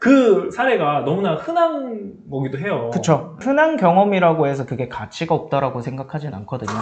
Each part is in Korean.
그 사례가 너무나 흔한 거기도 해요. 그쵸. 흔한 경험이라고 해서 그게 가치가 없다라고 생각하진 않거든요.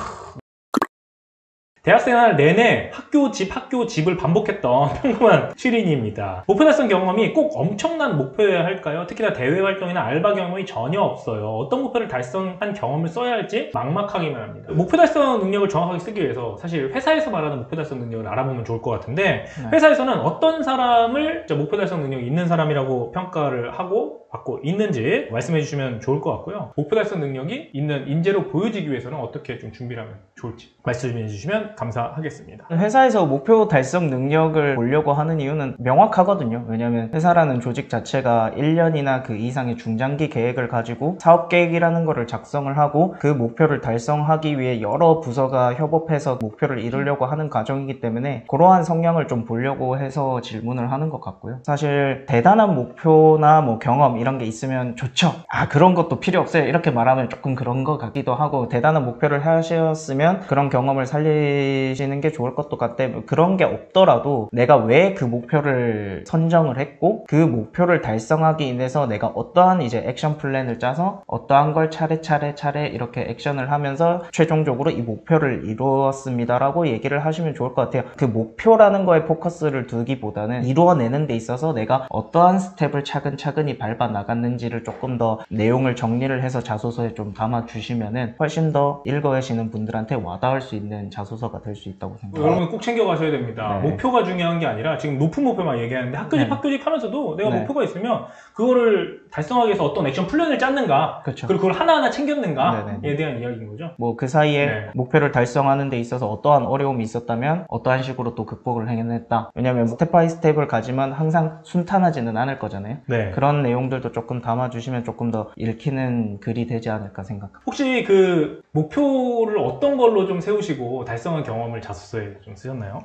대학생활 내내 학교 집을 반복했던 평범한 취린이입니다. 목표 달성 경험이 꼭 엄청난 목표여야 할까요? 특히나 대외 활동이나 알바 경험이 전혀 없어요. 어떤 목표를 달성한 경험을 써야 할지 막막하기만 합니다. 목표 달성 능력을 정확하게 쓰기 위해서 사실 회사에서 말하는 목표 달성 능력을 알아보면 좋을 것 같은데, 회사에서는 어떤 사람을 목표 달성 능력이 있는 사람이라고 평가를 하고 받고 있는지 말씀해 주시면 좋을 것 같고요. 목표 달성 능력이 있는 인재로 보여지기 위해서는 어떻게 좀 준비를 하면 좋을지 말씀해 주시면 감사하겠습니다. 회사에서 목표 달성 능력을 보려고 하는 이유는 명확하거든요. 왜냐하면 회사라는 조직 자체가 1년이나 그 이상의 중장기 계획을 가지고 사업 계획이라는 거를 작성을 하고 그 목표를 달성하기 위해 여러 부서가 협업해서 목표를 이루려고 하는 과정이기 때문에 그러한 성향을 좀 보려고 해서 질문을 하는 것 같고요. 사실 대단한 목표나 뭐 경험 이런 게 있으면 좋죠. 그런 것도 필요 없어요. 이렇게 말하면 조금 그런 것 같기도 하고, 대단한 목표를 하셨으면 그런 경험을 살리시는 게 좋을 것도 같대. 그런 게 없더라도 내가 왜 그 목표를 선정을 했고 그 목표를 달성하기 위해서 내가 어떠한 이제 액션 플랜을 짜서 어떠한 걸 차례 이렇게 액션을 하면서 최종적으로 이 목표를 이루었습니다 라고 얘기를 하시면 좋을 것 같아요. 그 목표라는 거에 포커스를 두기보다는 이루어내는 데 있어서 내가 어떠한 스텝을 차근차근히 밟아 나갔는지를 조금 더 내용을 정리를 해서 자소서에 좀 담아 주시면은 훨씬 더 읽으시는 분들한테 와닿을 수 있는 자소서가 될 수 있다고 생각합니다. 여러분 꼭 챙겨 가셔야 됩니다. 네. 목표가 중요한 게 아니라 지금 높은 목표만 얘기하는데 학교집 하면서도 내가 네. 목표가 있으면 그거를 달성하기 위해서 어떤 액션 플랜을 짰는가, 그쵸. 그리고 그걸 하나하나 챙겼는가에 네네. 대한 이야기인 거죠. 뭐 그 사이에 네. 목표를 달성하는 데 있어서 어떠한 어려움이 있었다면 어떠한 식으로 또 극복을 해냈다. 왜냐면 스텝 바이 스텝을 가지면 항상 순탄하지는 않을 거잖아요. 네. 그런 내용들도 조금 담아주시면 조금 더 읽히는 글이 되지 않을까 생각합니다. 혹시 그 목표를 어떤 걸로 좀 세우시고 달성한 경험을 자소서에 좀 쓰셨나요?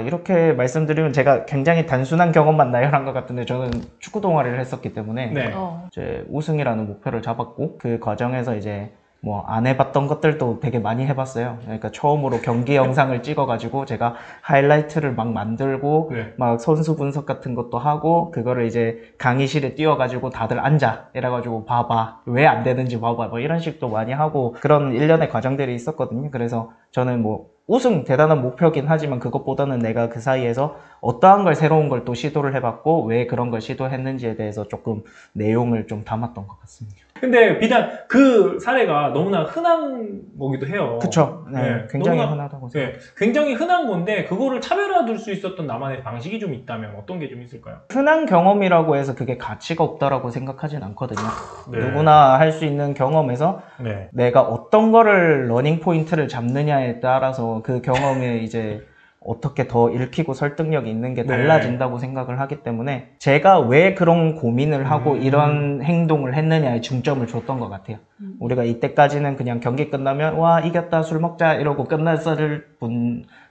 이렇게 말씀드리면 제가 굉장히 단순한 경험만 나열한 것 같은데, 저는 축구 동아리를 했었기 때문에 네. 이제 우승이라는 목표를 잡았고 그 과정에서 이제 뭐 안 해봤던 것들도 되게 많이 해봤어요. 그러니까 처음으로 경기 영상을 찍어가지고 제가 하이라이트를 막 만들고 네. 막 선수 분석 같은 것도 하고, 그거를 이제 강의실에 띄워가지고 다들 앉아 이래가지고 봐봐, 왜 안 되는지 봐봐, 뭐 이런 식도 많이 하고 그런 일련의 과정들이 있었거든요. 그래서 저는 뭐 우승 대단한 목표긴 하지만 그것보다는 내가 그 사이에서 어떠한 걸 새로운 걸 또 시도를 해봤고 왜 그런 걸 시도했는지에 대해서 조금 내용을 좀 담았던 것 같습니다. 근데 비단 그 사례가 너무나 흔한 거기도 해요. 그쵸. 네, 굉장히 너무나, 흔하다고 생각합니다. 네, 굉장히 흔한 건데 그거를 차별화 둘 수 있었던 나만의 방식이 좀 있다면 어떤 게 좀 있을까요? 흔한 경험이라고 해서 그게 가치가 없다라고 생각하진 않거든요. 네. 누구나 할 수 있는 경험에서 네. 내가 어떤 거를 러닝 포인트를 잡느냐에 따라서 그 경험이 이제 어떻게 더 읽히고 설득력이 있는 게 달라진다고 생각을 하기 때문에 제가 왜 그런 고민을 하고 이런 행동을 했느냐에 중점을 줬던 것 같아요. 우리가 이때까지는 그냥 경기 끝나면 와 이겼다 술 먹자 이러고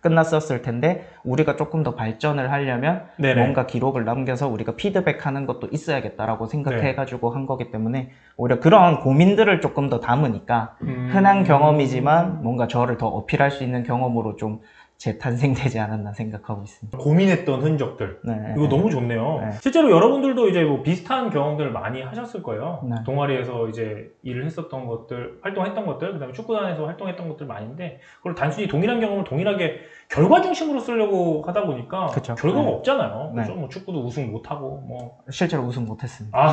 끝났었을 텐데, 우리가 조금 더 발전을 하려면 네네. 뭔가 기록을 남겨서 우리가 피드백하는 것도 있어야겠다라고 생각해가지고 한 거기 때문에 오히려 그런 고민들을 조금 더 담으니까 흔한 경험이지만 뭔가 저를 더 어필할 수 있는 경험으로 좀 재탄생되지 않았나 생각하고 있습니다. 고민했던 흔적들. 네. 이거 너무 좋네요. 네. 실제로 여러분들도 이제 뭐 비슷한 경험들을 많이 하셨을 거예요. 네. 동아리에서 이제 일을 했었던 것들, 활동했던 것들, 그다음에 축구단에서 활동했던 것들 많은데, 그걸 단순히 동일한 경험을 동일하게 결과 중심으로 쓰려고 하다 보니까 그쵸. 결과가 네. 없잖아요. 네. 그렇죠? 뭐 축구도 우승 못 하고 뭐. 실제로 우승 못했습니다.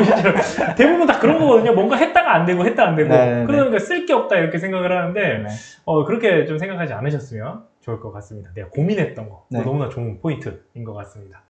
실제로 대부분 다 그런 거거든요. 뭔가 했다가 안 되고 했다 안 되고. 네, 그러니까 쓸 게 없다 이렇게 생각을 하는데. 네. 그렇게 좀 생각하지 않으셨으면 좋을 것 같습니다. 내가 고민했던 거, 네. 너무나 좋은 포인트인 것 같습니다.